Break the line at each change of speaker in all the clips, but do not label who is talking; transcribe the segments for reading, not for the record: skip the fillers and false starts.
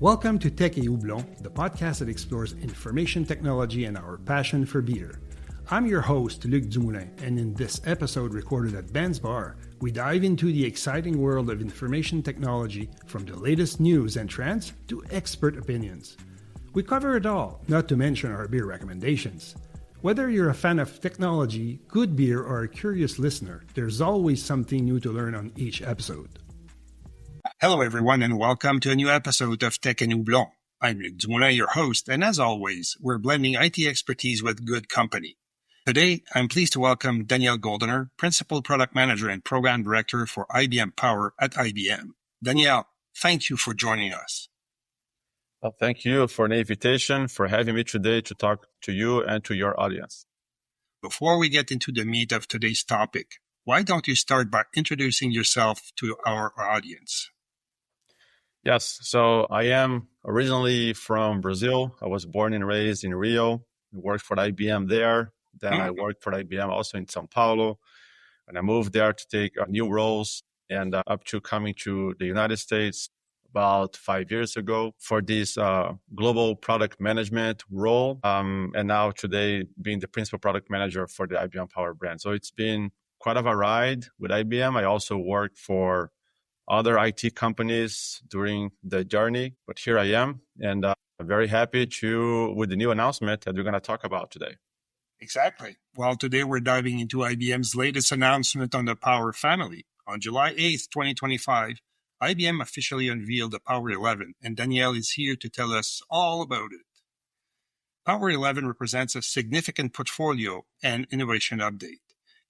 Welcome to Tech and Houblon, the podcast that explores information technology and our passion for beer. I'm your host, Luc Dumoulin, and in this episode recorded at Ben's Bar, we dive into the exciting world of information technology, from the latest news and trends to expert opinions. We cover it all, not to mention our beer recommendations. Whether you're a fan of technology, good beer, or a curious listener, there's always something new to learn on each episode. Hello, everyone, and welcome to a new episode of Tech and Houblon. I'm Luc Dumoulin, your host, and as always, we're blending IT expertise with good company. Today, I'm pleased to welcome Danielle Goldener, Principal Product Manager and Program Director for IBM Power at IBM. Danielle, thank you for joining us.
Well, thank you for the invitation, for having me today to talk to you and to your audience.
Before we get into the meat of today's topic, why don't you start by introducing yourself to our audience?
Yes, so I am originally from Brazil. I was born and raised in Rio. I worked for IBM there. Then I worked for IBM also in São Paulo. And I moved there to take new roles and up to coming to the United States about 5 years ago for this global product management role. And now today being the principal product manager for the IBM Power brand. So it's been quite of a ride with IBM. I also worked for other IT companies during the journey, but here I am, and I'm very happy with the new announcement that we're going to talk about today.
Exactly. Well, today we're diving into IBM's latest announcement on the Power family. On July 8th, 2025, IBM officially unveiled the Power 11, and Danielle is here to tell us all about it. Power 11 represents a significant portfolio and innovation update.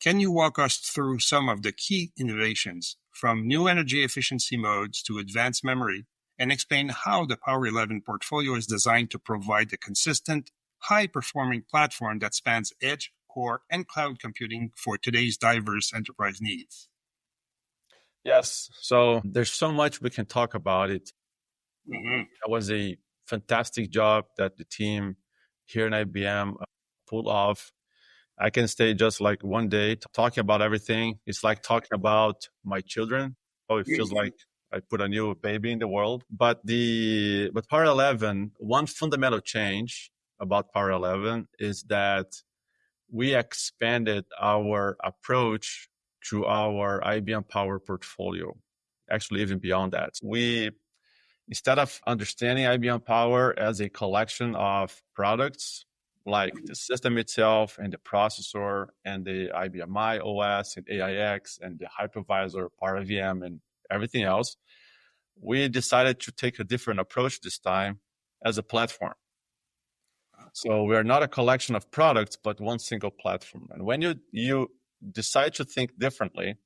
Can you walk us through some of the key innovations, from new energy efficiency modes to advanced memory, and explain how the Power 11 portfolio is designed to provide a consistent, high-performing platform that spans edge, core, and cloud computing for today's diverse enterprise needs?
Yes, so there's so much we can talk about it. That was a fantastic job that the team here in IBM pulled off. I can stay just like one day talking about everything. It's like talking about my children. Oh, it feels like I put a new baby in the world. But Power 11, one fundamental change about Power 11 is that we expanded our approach to our IBM Power portfolio. Actually, even beyond that, instead of understanding IBM Power as a collection of products, like the system itself and the processor and the IBM I OS and AIX and the hypervisor, Power VM and everything else, we decided to take a different approach this time as a platform. So we are not a collection of products, but one single platform. And when you decide to think differently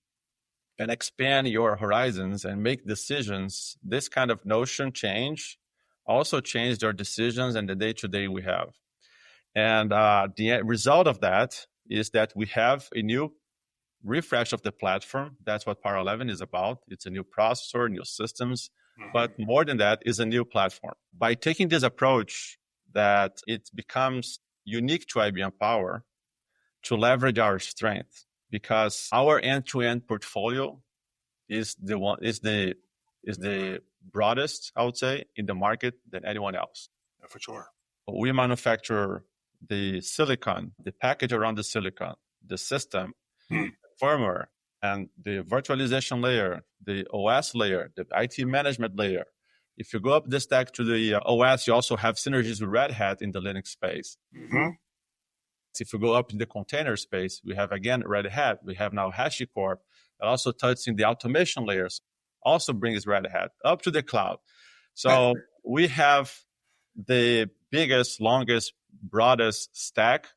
and expand your horizons and make decisions, this kind of notion change also changed our decisions and the day-to-day we have. And the result of that is that we have a new refresh of the platform. That's what Power 11 is about. It's a new processor, new systems, but more than that is a new platform. By taking this approach that it becomes unique to IBM Power to leverage our strength, because our end-to-end portfolio is the broadest, I would say, in the market than anyone else.
Yeah, for sure.
We manufacture the silicon, the package around the silicon, the system, the firmware, and the virtualization layer, the OS layer, the IT management layer. If you go up the stack to the OS, you also have synergies with Red Hat in the Linux space. If you go up in the container space, we have, again, Red Hat. We have now HashiCorp, that also touching the automation layers, also brings Red Hat up to the cloud. So we have the biggest, longest, broadest stack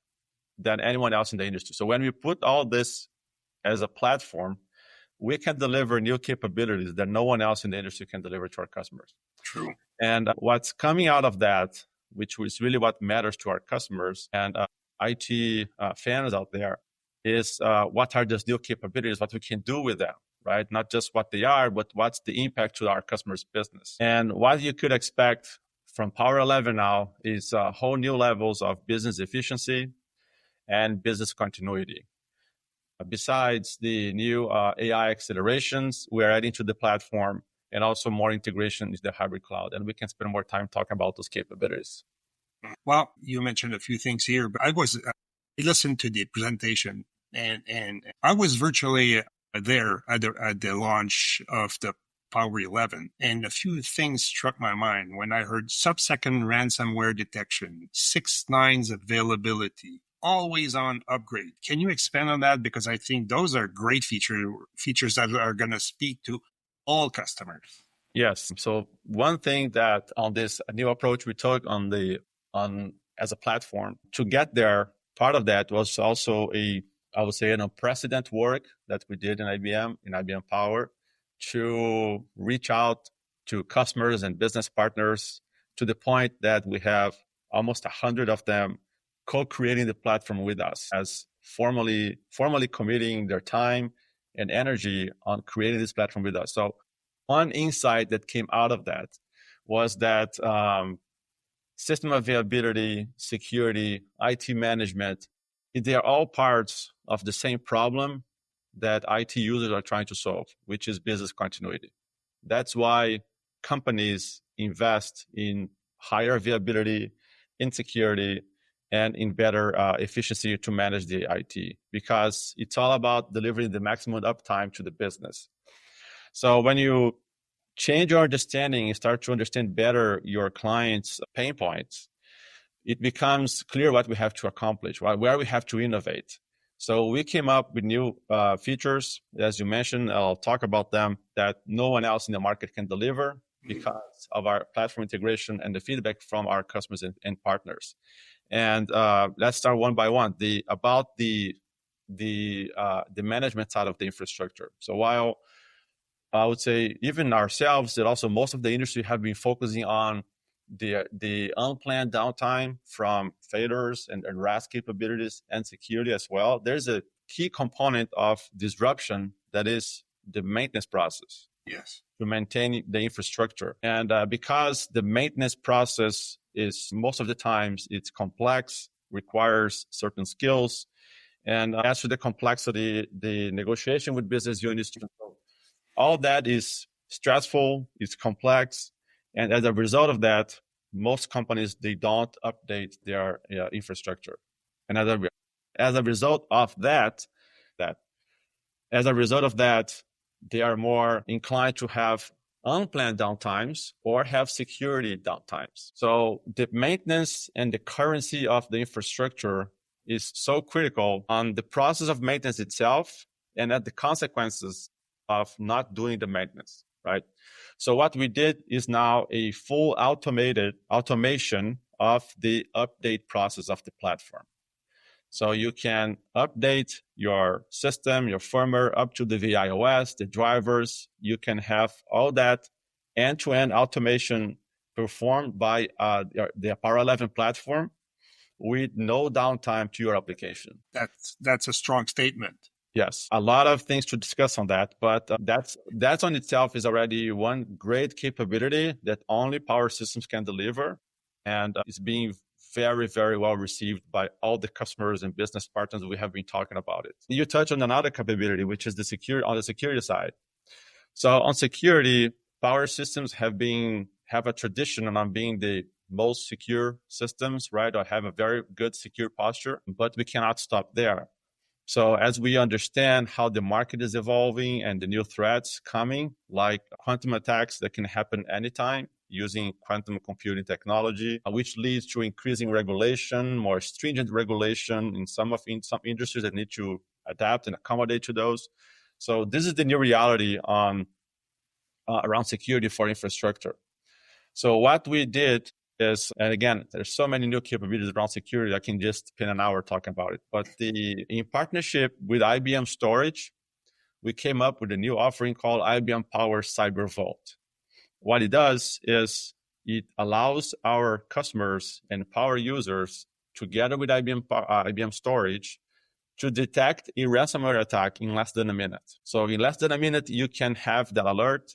than anyone else in the industry. So when we put all this as a platform, we can deliver new capabilities that no one else in the industry can deliver to our customers.
True.
And what's coming out of that, which is really what matters to our customers and IT fans out there, is what are those new capabilities, what we can do with them, right? Not just what they are, but what's the impact to our customers' business. And what you could expect from Power 11 now is whole new levels of business efficiency and business continuity. Besides the new AI accelerations, we're adding to the platform and also more integration into the hybrid cloud. And we can spend more time talking about those capabilities.
Well, you mentioned a few things here, but I listened to the presentation and I was virtually there at the launch of the Power 11, and a few things struck my mind when I heard sub-second ransomware detection, 6 nines availability, always on upgrade. Can you expand on that? Because I think those are great features that are going to speak to all customers.
Yes. So one thing that on this new approach we took on as a platform to get there, part of that was also I would say an unprecedented work that we did in IBM Power, to reach out to customers and business partners to the point that we have almost 100 of them co-creating the platform with us, as formally committing their time and energy on creating this platform with us. So one insight that came out of that was that system availability, security, IT management, they are all parts of the same problem that IT users are trying to solve, which is business continuity. That's why companies invest in higher availability, in security, and in better efficiency to manage the IT, because it's all about delivering the maximum uptime to the business. So when you change your understanding and start to understand better your clients' pain points, it becomes clear what we have to accomplish, right? Where we have to innovate. So we came up with new features, as you mentioned. I'll talk about them, that no one else in the market can deliver because of our platform integration and the feedback from our customers and partners. And let's start one by one. About the management side of the infrastructure. So while I would say even ourselves, and also most of the industry have been focusing on the unplanned downtime from failures and RAS capabilities and security as well, there's a key component of disruption that is the maintenance process.
Yes.
To maintain the infrastructure. And because the maintenance process is most of the times it's complex, requires certain skills. And as for the complexity, the negotiation with business units, all that is stressful, it's complex. And as a result of that, most companies, they don't update their infrastructure. And as a result of that, they are more inclined to have unplanned downtimes or have security downtimes. So the maintenance and the currency of the infrastructure is so critical on the process of maintenance itself and at the consequences of not doing the maintenance, right? So what we did is now a full automation of the update process of the platform. So you can update your system, your firmware up to the VIOS, the drivers. You can have all that end-to-end automation performed by the Power 11 platform with no downtime to your application.
That's a strong statement.
Yes, a lot of things to discuss on that, but that's on itself is already one great capability that only Power Systems can deliver, and it's being very, very well received by all the customers and business partners we have been talking about it. You touch on another capability, which is the security side. So on security, Power Systems have a tradition on being the most secure systems, right? Or have a very good secure posture, but we cannot stop there. So as we understand how the market is evolving and the new threats coming, like quantum attacks that can happen anytime using quantum computing technology, which leads to increasing regulation, more stringent regulation in some industries that need to adapt and accommodate to those. So this is the new reality on around security for infrastructure. So what we did is, and again, there's so many new capabilities around security, I can just spend an hour talking about it. But in partnership with IBM Storage, we came up with a new offering called IBM Power Cyber Vault. What it does is it allows our customers and power users, together with IBM Storage, to detect a ransomware attack in less than a minute. So in less than a minute, you can have that alert.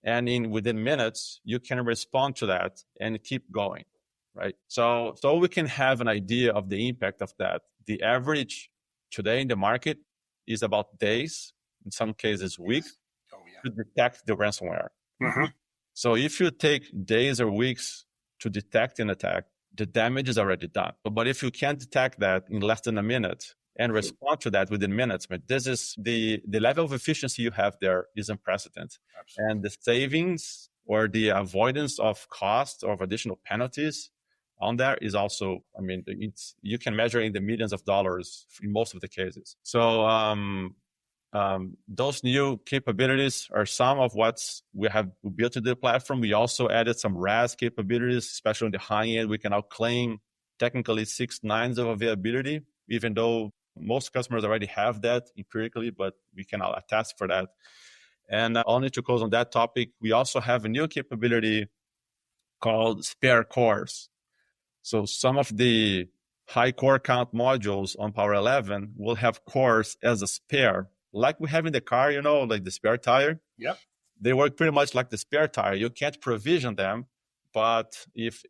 And within minutes, you can respond to that and keep going, right? So we can have an idea of the impact of that. The average today in the market is about days, in some cases weeks, to detect the ransomware.
Mhm.
So if you take days or weeks to detect an attack, the damage is already done. But if you can detect that in less than a minute and respond to that within minutes, but this is the level of efficiency you have there is unprecedented.
Absolutely.
And the savings or the avoidance of cost or of additional penalties on there is also, I mean, you can measure in the millions of dollars in most of the cases. So those new capabilities are some of what we have built into the platform. We also added some RAS capabilities, especially on the high end. We can now claim technically 6 nines of availability, even though most customers already have that empirically, but we can now attest for that. And only to close on that topic, we also have a new capability called spare cores. So some of the high core count modules on Power 11 will have cores as a spare, like we have in the car, like the spare tire.
Yep.
They work pretty much like the spare tire. You can't provision them, but if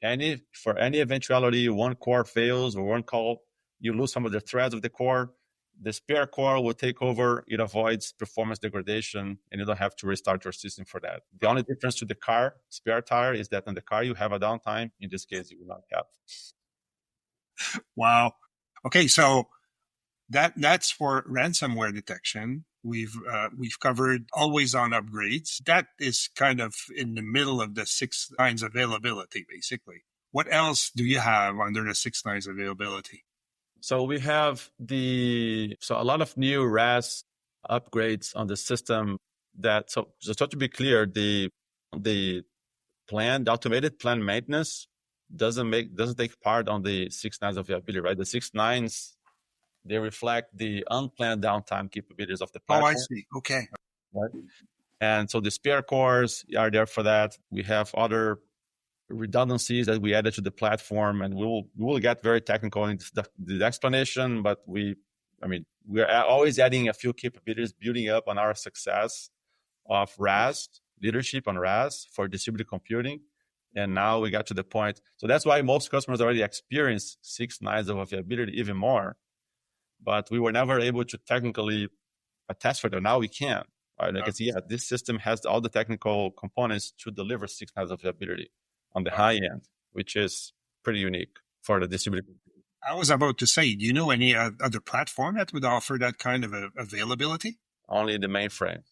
for any eventuality, one core fails or one call, you lose some of the threads of the core, the spare core will take over. It avoids performance degradation, and you don't have to restart your system for that. The only difference to the car spare tire is that on the car you have a downtime. In this case, you will not have.
Wow. Okay, so that's for ransomware detection. We've covered always on upgrades. That is kind of in the middle of the 6 nines availability, basically. What else do you have under the 6 nines availability?
So we have a lot of new RAS upgrades on the system so just to be clear, the automated plan maintenance doesn't take part on the 6 nines availability, right? The 6 nines, they reflect the unplanned downtime capabilities of the platform.
Oh, I see. Okay.
Right. And so the spare cores are there for that. We have other redundancies that we added to the platform, and we will get very technical into the explanation, but we're always adding a few capabilities, building up on our success of RAS, leadership on RAS for distributed computing. And now we got to the point. So that's why most customers already experience 6 nines of availability, even more. But we were never able to technically attest for that. Now we can. Right? I can see, this system has all the technical components to deliver 6 nines of availability on the high end, which is pretty unique for the distributed.
I was about to say, do you know any other platform that would offer that kind of availability?
Only the mainframe.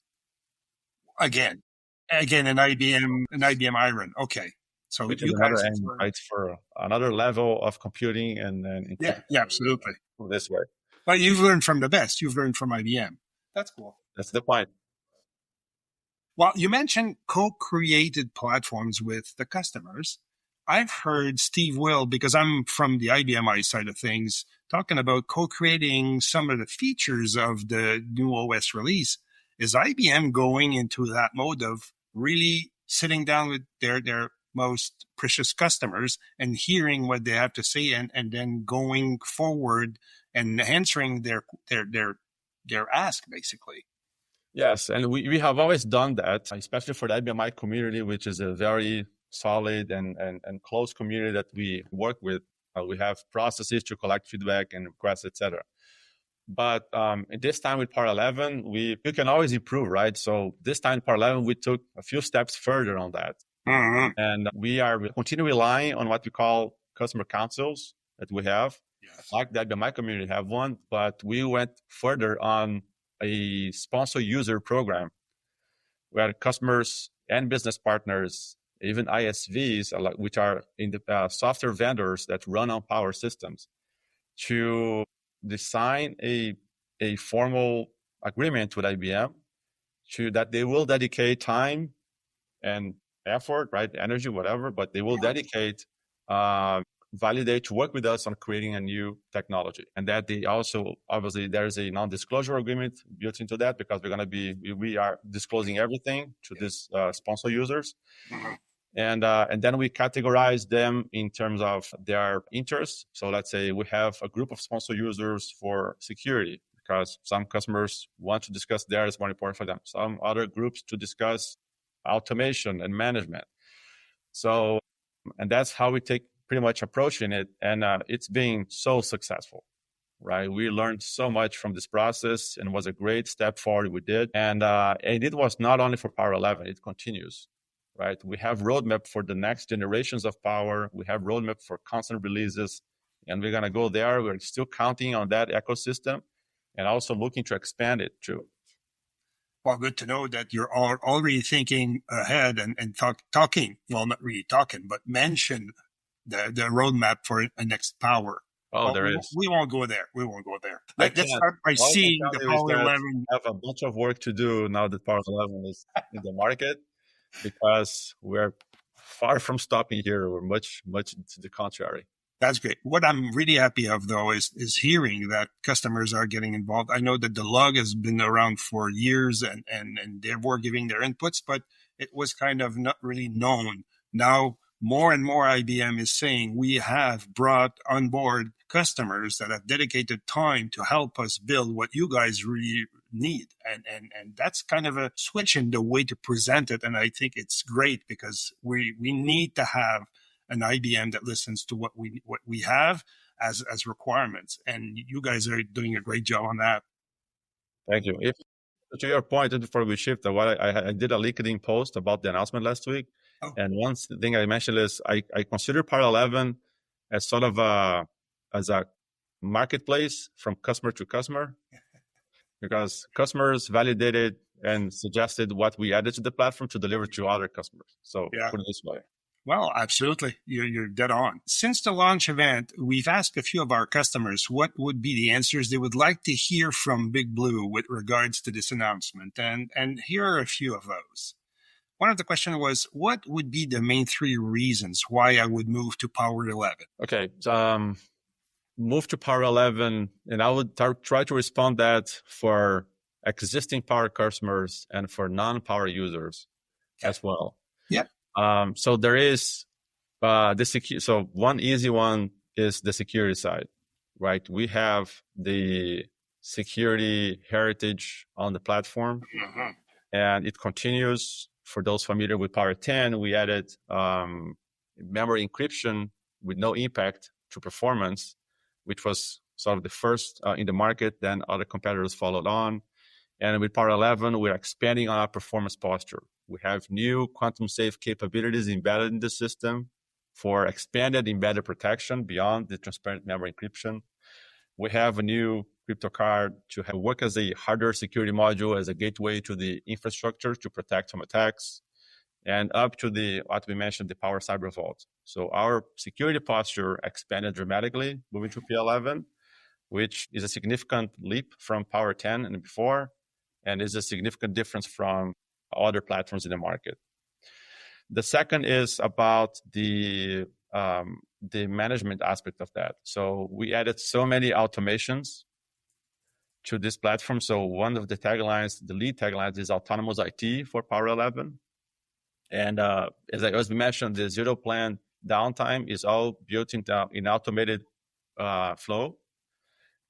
Again, an IBM Iron. Okay. So
which is another end, right, for another level of computing and
yeah, absolutely.
This way.
But you've learned from the best. You've learned from IBM. That's cool.
That's the point.
Well, you mentioned co-created platforms with the customers. I've heard Steve Will, because I'm from the IBM side of things, talking about co-creating some of the features of the new OS release. Is IBM going into that mode of really sitting down with their most precious customers and hearing what they have to say and then going forward and answering their ask, basically?
Yes, and we have always done that, especially for the IBM community, which is a very solid and close community that we work with. We have processes to collect feedback and requests, etc. But this time with Power 11, we can always improve, right? So this time in Power 11, we took a few steps further on that.
Mm-hmm.
And we continue relying on what we call customer councils that we have. Yes. Like the IBM community have one, but we went further on a sponsor user program where customers and business partners, even ISVs, which are in the software vendors that run on Power systems, to design a formal agreement with IBM that they will dedicate time and effort, right, energy, whatever, but they will dedicate validate to work with us on creating a new technology. And that they also, obviously, there's a non-disclosure agreement built into that because we are disclosing everything to these sponsor users. Mm-hmm. And then we categorize them in terms of their interests. So let's say we have a group of sponsor users for security because some customers want to discuss theirs more important for them. Some other groups to discuss automation and management. So, and that's how we take pretty much approaching it. And it's been so successful, right? We learned so much from this process and was a great step forward we did. And it was not only for Power 11, it continues. right? We have roadmap for the next generations of Power. We have roadmap for constant releases, and we're going to go there. We're still counting on that ecosystem and also looking to expand it too.
Well, good to know that you're already thinking ahead and talking. Well, not really talking, but mention the roadmap for a next Power.
Oh, there is.
We won't go there. We won't go there.
Let's
start by seeing the Power 11.
I have a bunch of work to do now that Power 11 is in the market, because we're far from stopping here. We're much to the contrary.
That's great. What I'm really happy of, though, is hearing that customers are getting involved. I know that the log has been around for years and they were giving their inputs, but it was kind of not really known. Now, more and more IBM is saying we have brought on board customers that have dedicated time to help us build what you guys really need. And that's kind of a switch in the way to present it. And I think it's great because we need to have an IBM that listens to what we have as requirements. And you guys are doing a great job on that.
Thank you. To your point, before we shift, I did a LinkedIn post about the announcement last week. Oh. And one thing I mentioned is I consider Power 11 as sort of a marketplace from customer to customer, because customers validated and suggested what we added to the platform to deliver to other customers. So put it this way.
Well, absolutely. You're dead on. Since the launch event, we've asked a few of our customers what would be the answers they would like to hear from Big Blue with regards to this announcement. And here are a few of those. One of the questions was, what would be the main 3 reasons why I would move to Power 11?
Okay. Move to Power 11, and I would try to respond that for existing Power customers and for non-Power users as well.
Yeah.
So there is so one easy one is the security side, right? We have the security heritage on the platform, and it continues. For those familiar with Power 10, we added memory encryption with no impact to performance, which was sort of the first in the market. Then other competitors followed on. And with Power 11, we're expanding on our performance posture. We have new quantum safe capabilities embedded in the system for expanded embedded protection beyond the transparent memory encryption. We have a new crypto card to work as a hardware security module, as a gateway to the infrastructure to protect from attacks, and up to what we mentioned, the Power Cyber Vault. So our security posture expanded dramatically moving to P11, which is a significant leap from Power 10 and before, and is a significant difference from other platforms in the market. The second is about the management aspect of that. So we added so many automations to this platform. So one of the taglines, the lead taglines, is autonomous IT for Power 11. And as we mentioned, the zero planned downtime is all built in automated flow.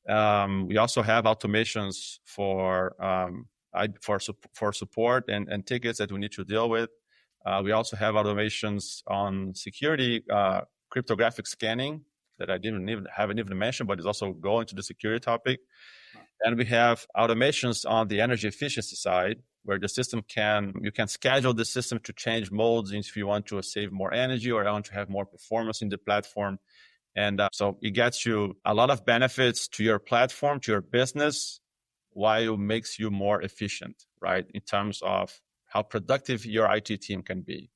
We also have automations for support and tickets that we need to deal with. We also have automations on security, cryptographic scanning that I haven't even mentioned, but it's also going to the security topic. And we have automations on the energy efficiency side, where the system you can schedule the system to change modes if you want to save more energy or want to have more performance in the platform. And so it gets you a lot of benefits to your platform, to your business, while it makes you more efficient, right? In terms of how productive your IT team can be.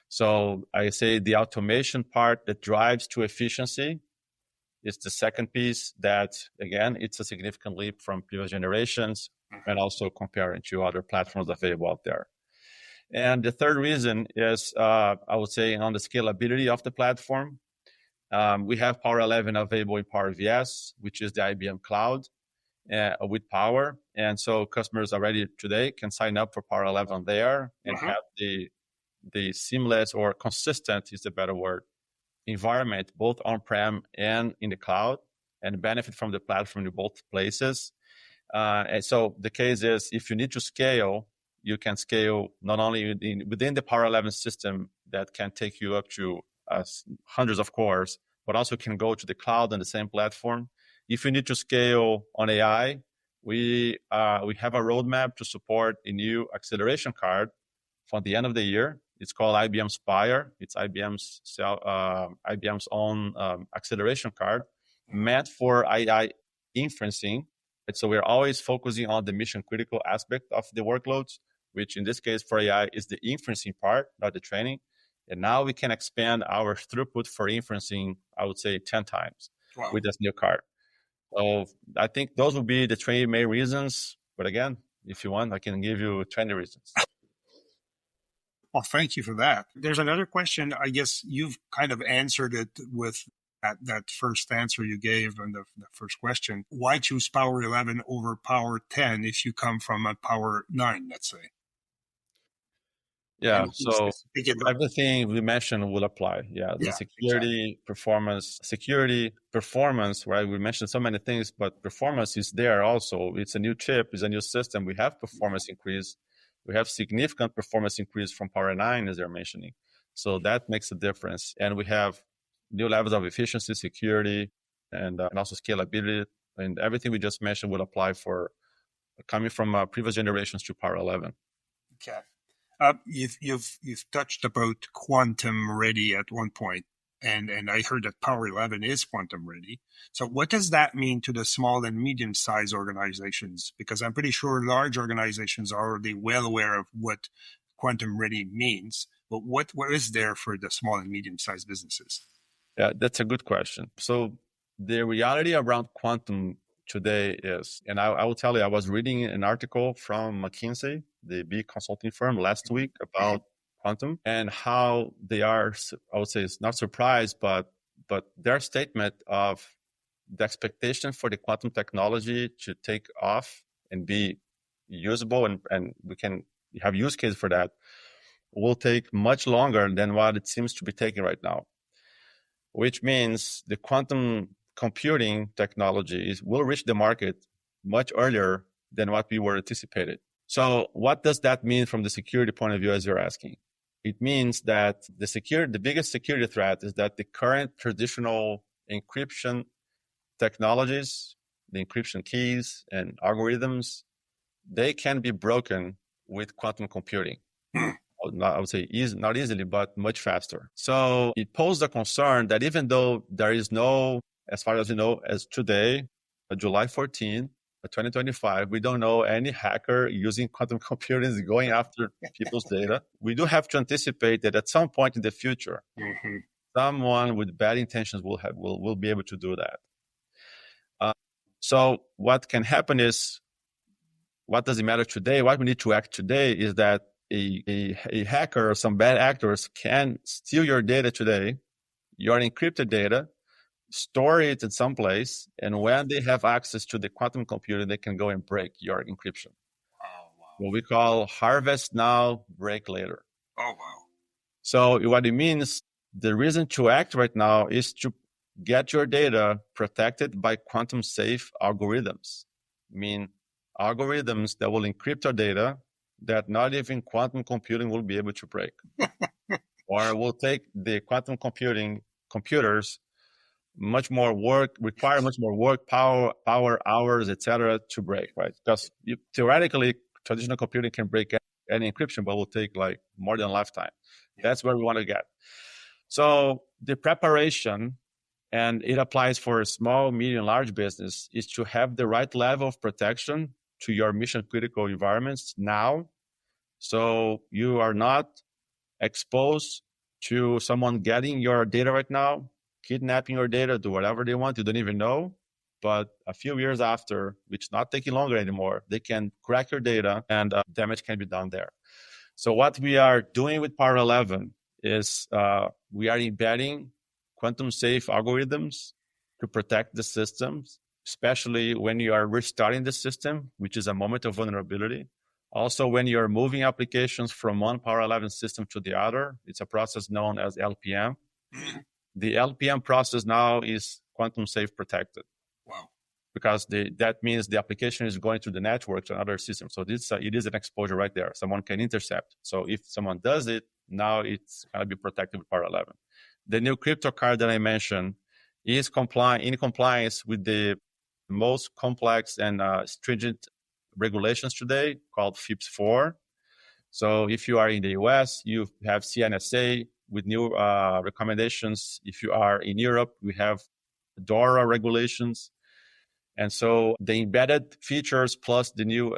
So I say the automation part that drives to efficiency is the second piece that, again, it's a significant leap from previous generations and also comparing to other platforms available out there. And the third reason is, I would say, on the scalability of the platform. We have Power 11 available in Power VS, which is the IBM Cloud with Power. And so customers already today can sign up for Power 11 there and have the seamless, or consistent is the better word, environment, both on-prem and in the cloud, and benefit from the platform in both places. And so the case is, if you need to scale, you can scale not only within the Power 11 system that can take you up to hundreds of cores, but also can go to the cloud on the same platform. If you need to scale on AI, we have a roadmap to support a new acceleration card for the end of the year It's called IBM's Power. It's IBM's own acceleration card meant for AI inferencing. So we're always focusing on the mission critical aspect of the workloads, which in this case for AI is the inferencing part, not the training. And now we can expand our throughput for inferencing, I would say 10 times with this new card. So I think those would be the 20 main reasons. But again, if you want, I can give you 20 reasons.
Well, thank you for that. There's another question. I guess you've kind of answered it with that first answer you gave on the first question. Why choose Power 11 over Power 10 if you come from a Power 9, let's say?
Yeah, so everything we mentioned will apply. Yeah, the security, exactly. performance, right? We mentioned so many things, but performance is there also. It's a new chip, it's a new system. We have performance increase. We have significant performance increase from Power 9, as they're mentioning. So that makes a difference. And we have new levels of efficiency, security, and also scalability. And everything we just mentioned will apply for coming from previous generations to Power 11.
Okay. You've touched about quantum ready at one point, and I heard that Power 11 is quantum ready. So what does that mean to the small and medium-sized organizations? Because I'm pretty sure large organizations are already well aware of what quantum ready means, but what is there for the small and medium-sized businesses?
Yeah, that's a good question. So the reality around quantum today is, and I will tell you, I was reading an article from McKinsey, the big consulting firm, last week about quantum and how they are, I would say it's not surprised, but their statement of the expectation for the quantum technology to take off and be usable and we can have use case for that will take much longer than what it seems to be taking right now, which means the quantum computing technologies will reach the market much earlier than what we were anticipated. So what does that mean from the security point of view, as you're asking? It means that the biggest security threat is that the current traditional encryption technologies, the encryption keys and algorithms, they can be broken with quantum computing. I would say not easily, but much faster. So it posed a concern that even though there is no, as far as you know, as today, July 14, 2025, we don't know any hacker using quantum computing going after people's data. We do have to anticipate that at some point in the future, someone with bad intentions will be able to do that. So what can happen is, what does it matter today? What we need to act today is that a hacker or some bad actors can steal your data today, your encrypted data, store it in some place, and when they have access to the quantum computer, they can go and break your encryption. Oh, wow. What we call harvest now, break later.
Oh, wow.
So what it means, the reason to act right now is to get your data protected by quantum safe algorithms. I mean, algorithms that will encrypt our data that not even quantum computing will be able to break. Or will take the quantum computers require much more work, power hours, etc., to break, right? Because theoretically, traditional computing can break any encryption, but will take like more than a lifetime. That's where we want to get. So the preparation, and it applies for a small, medium, large business, is to have the right level of protection to your mission critical environments now, so you are not exposed to someone getting your data right now, kidnapping your data, do whatever they want, you don't even know. But a few years after, which is not taking longer anymore, they can crack your data and damage can be done there. So what we are doing with Power 11 is we are embedding quantum safe algorithms to protect the systems, especially when you are restarting the system, which is a moment of vulnerability. Also, when you're moving applications from one Power 11 system to the other, it's a process known as LPM. The LPM process now is quantum safe protected.
Wow. Because
that means the application is going to the network to another system. So it is an exposure right there. Someone can intercept. So if someone does it, now it's going to be protected with Power 11. The new crypto card that I mentioned is in compliance with the most complex and stringent regulations today, called FIPS 4. So if you are in the US, you have CNSA with new recommendations. If you are in Europe, we have DORA regulations. And so the embedded features plus the new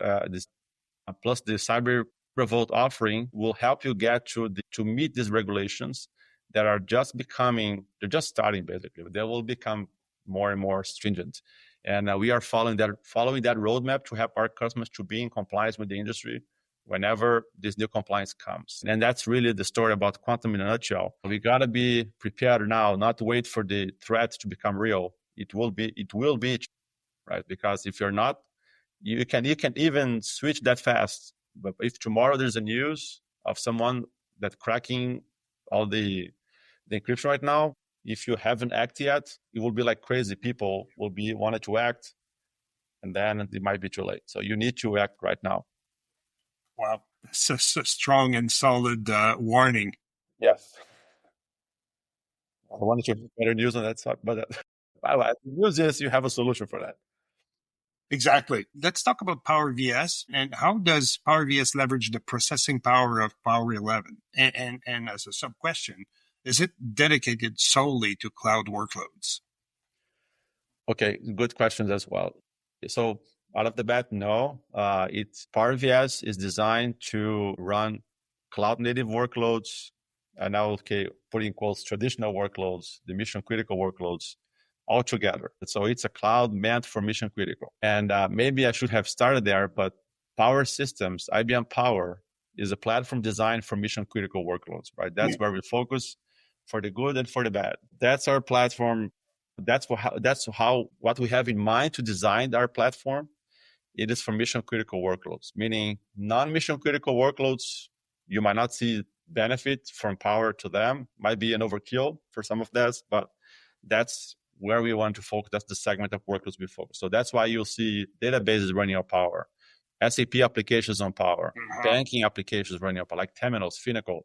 plus the Cyber Revolt offering will help you get to meet these regulations that are just they're just starting basically. They will become more and more stringent. And we are following that roadmap to help our customers to be in compliance with the industry whenever this new compliance comes. And that's really the story about quantum in a nutshell. We got to be prepared now, not to wait for the threat to become real. It will be, right? Because if you're not, you can even switch that fast. But if tomorrow there's a news of someone that cracking all the encryption right now, if you haven't acted yet, it will be like crazy. People will be wanted to act, and then it might be too late. So you need to act right now.
Wow, that's a strong and solid warning.
Yes. I wanted to have better news on that side, but the news is you have a solution for that.
Exactly. Let's talk about Power VS and how does Power VS leverage the processing power of Power 11? And as a sub question, is it dedicated solely to cloud workloads?
Okay, good questions as well. So out of the bat, no. It's Power VS is designed to run cloud native workloads, and now put in quotes traditional workloads, the mission critical workloads, all together. So it's a cloud meant for mission critical. And maybe I should have started there, but Power Systems, IBM Power, is a platform designed for mission critical workloads, right? That's where we focus for the good and for the bad. That's our platform. That's how what we have in mind to design our platform. It is for mission critical workloads, meaning non-mission critical workloads, you might not see benefit from Power to them. Might be an overkill for some of this, but that's where we want to focus. That's the segment of workloads we focus. So that's why you'll see databases running on Power, SAP applications on Power, banking applications running on Power, like Temenos, Finacle,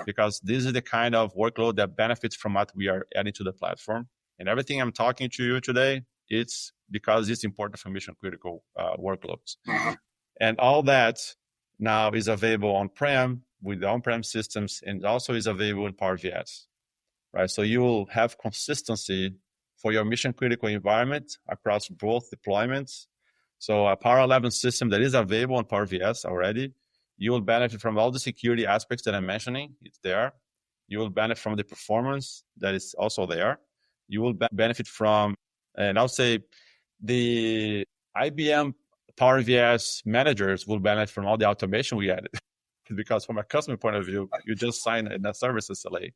because this is the kind of workload that benefits from what we are adding to the platform. And everything I'm talking to you today, it's because it's important for mission critical workloads. And all that now is available on-prem with the on-prem systems, and also is available in Power VS, right? So you will have consistency for your mission critical environment across both deployments. So a Power 11 system that is available on Power VS already, you will benefit from all the security aspects that I'm mentioning. It's there. You will benefit from the performance that is also there. You will benefit from, and I'll say the IBM Power VS managers will benefit from all the automation we added. Because from a customer point of view, you just sign a service SLA,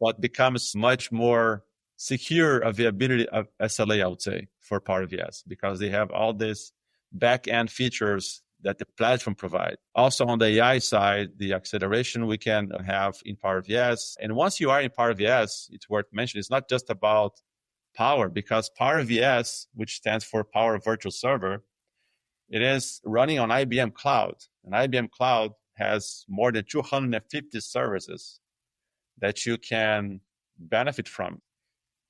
but becomes much more secure availability of SLA, I would say, for Power VS, because they have all these back-end features that the platform provide. Also on the AI side, the acceleration we can have in Power VS. And once you are in Power VS, it's worth mentioning, it's not just about Power, because Power VS, which stands for Power Virtual Server, it is running on IBM Cloud. And IBM Cloud has more than 250 services that you can benefit from.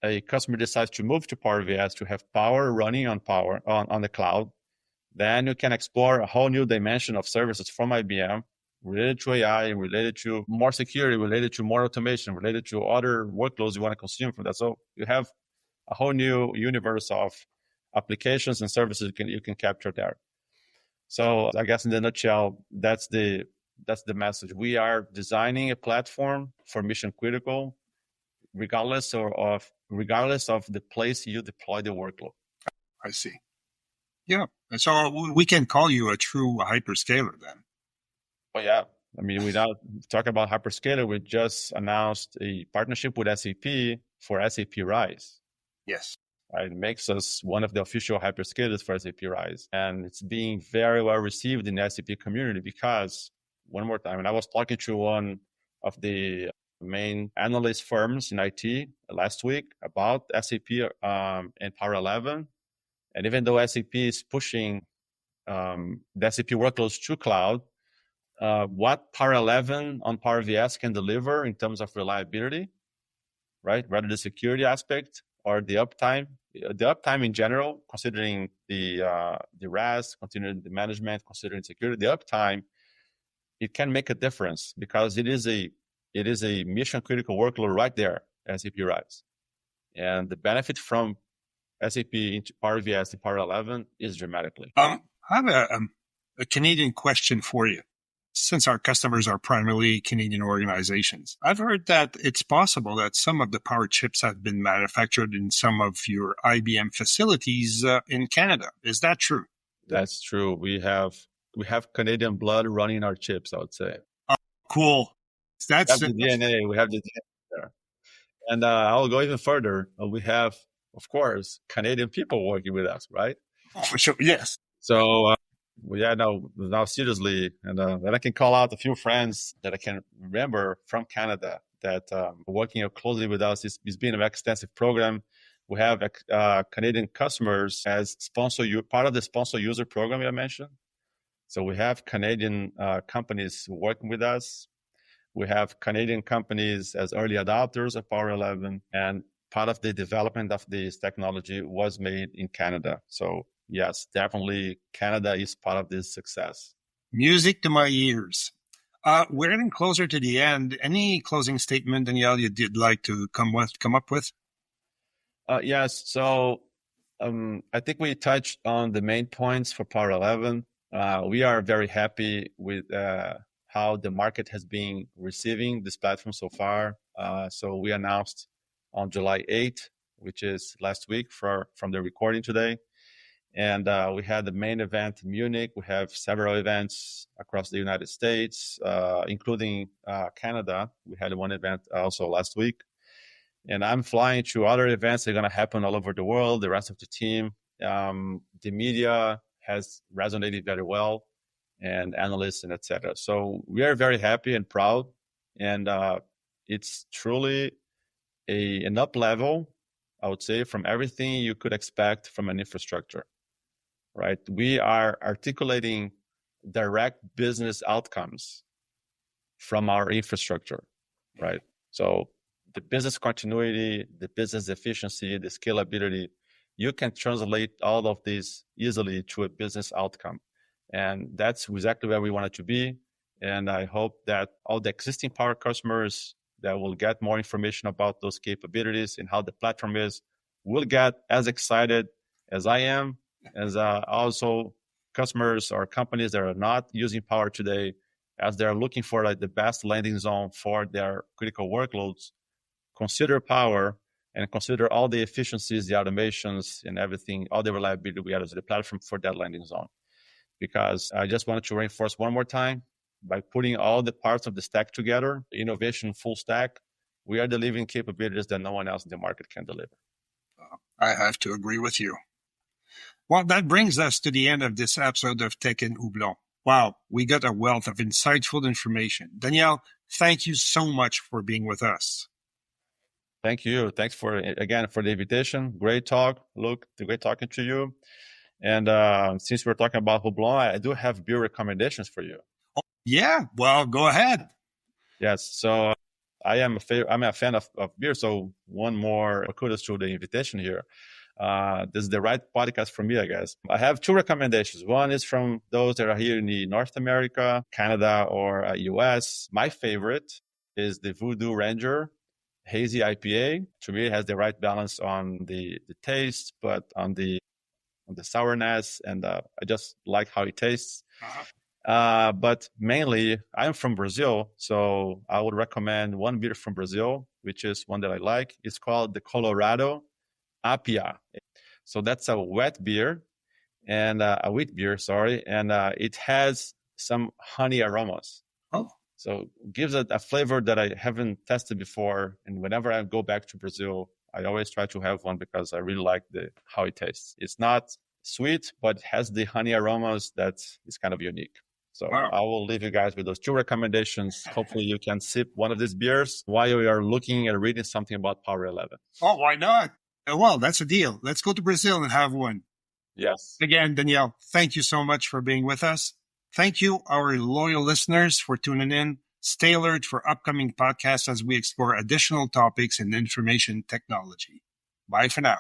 A customer decides to move to Power VS to have Power running on Power on the cloud, then you can explore a whole new dimension of services from IBM related to AI, related to more security, related to more automation, related to other workloads you want to consume from that. So you have a whole new universe of applications and services you can capture there. So I guess in the nutshell, that's the message. We are designing a platform for mission critical, regardless of the place you deploy the workload.
I see. Yeah. So we can call you a true hyperscaler then.
Oh, yeah. I mean, without talking about hyperscaler, we just announced a partnership with SAP for SAP Rise.
Yes.
Right? It makes us one of the official hyperscalers for SAP Rise. And it's being very well received in the SAP community because, one more time, and I was talking to one of the main analyst firms in IT last week about SAP and Power 11. And even though SAP is pushing the SAP workloads to cloud, what Power 11 on Power VS can deliver in terms of reliability, right? Rather the security aspect or the uptime. The uptime in general, considering the RAS, considering the management, considering security, the uptime it can make a difference because it is a mission critical workload right there, SAP Rise. And the benefit from SAP into Power VS to Power 11 is dramatically.
I have a Canadian question for you. Since our customers are primarily Canadian organizations, I've heard that it's possible that some of the Power chips have been manufactured in some of your IBM facilities in Canada. Is that true?
That's true. We have Canadian blood running our chips, I would say.
Oh, cool. That's
we have the DNA. We have the DNA there. And I'll go even further. We have, of course, Canadian people working with us, right?
Oh, for sure. Yes.
So, now seriously, and I can call out a few friends that I can remember from Canada that working closely with us. It's been an extensive program. We have Canadian customers as part of the sponsor user program I mentioned. So we have Canadian companies working with us. We have Canadian companies as early adopters of Power 11, and part of the development of this technology was made in Canada. So yes, definitely Canada is part of this success.
Music to my ears. We're getting closer to the end. Any closing statement, Daniel, you'd like to come up with?
Yes. So I think we touched on the main points for Power 11. We are very happy with how the market has been receiving this platform so far. So we announced on July 8th, which is last week from the recording today. And we had the main event in Munich. We have several events across the United States, including Canada. We had one event also last week. And I'm flying to other events that are going to happen all over the world, the rest of the team. The media has resonated very well, and analysts and etc. So we are very happy and proud. And it's truly an up level, I would say, from everything you could expect from an infrastructure, right? We are articulating direct business outcomes from our infrastructure, right? So the business continuity, the business efficiency, the scalability, you can translate all of this easily to a business outcome. And that's exactly where we want it to be. And I hope that all the existing Power customers that will get more information about those capabilities and how the platform is will get as excited as I am, as also customers or companies that are not using Power today, as they're looking for like the best landing zone for their critical workloads. Consider Power and consider all the efficiencies, the automations, and everything, all the reliability we add to the platform for that landing zone. Because I just wanted to reinforce one more time, by putting all the parts of the stack together, innovation full stack, we are delivering capabilities that no one else in the market can deliver.
I have to agree with you. Well, that brings us to the end of this episode of Tech and Houblon. Wow, we got a wealth of insightful information. Daniel, thank you so much for being with us.
Thank you. Thanks for the invitation. Great talk, Luc. Great talking to you. And since we're talking about Houblon, I do have beer recommendations for you.
Oh, yeah, well, go ahead.
Yes. So I'm a fan of beer. So one more kudos to the invitation here. This is the right podcast for me, I guess. I have two recommendations. One is from those that are here in the North America, Canada, or US. My favorite is the Voodoo Ranger Hazy IPA. To me, it has the right balance on the taste, but on the sourness, and I just like how it tastes. But mainly, I'm from Brazil, so I would recommend one beer from Brazil, which is one that I like. It's called the Colorado Apia. So that's a wet beer, and a wheat beer, sorry, and it has some honey aromas.
Oh.
So it gives it a flavor that I haven't tested before, and whenever I go back to Brazil, I always try to have one because I really like how it tastes. It's not sweet, but has the honey aromas that is kind of unique. So wow. I will leave you guys with those two recommendations. Hopefully you can sip one of these beers while you are looking and reading something about Power 11.
Oh, why not? Well, that's a deal. Let's go to Brazil and have one.
Yes.
Again, Daniel, thank you so much for being with us. Thank you, our loyal listeners, for tuning in. Stay alert for upcoming podcasts as we explore additional topics in information technology. Bye for now.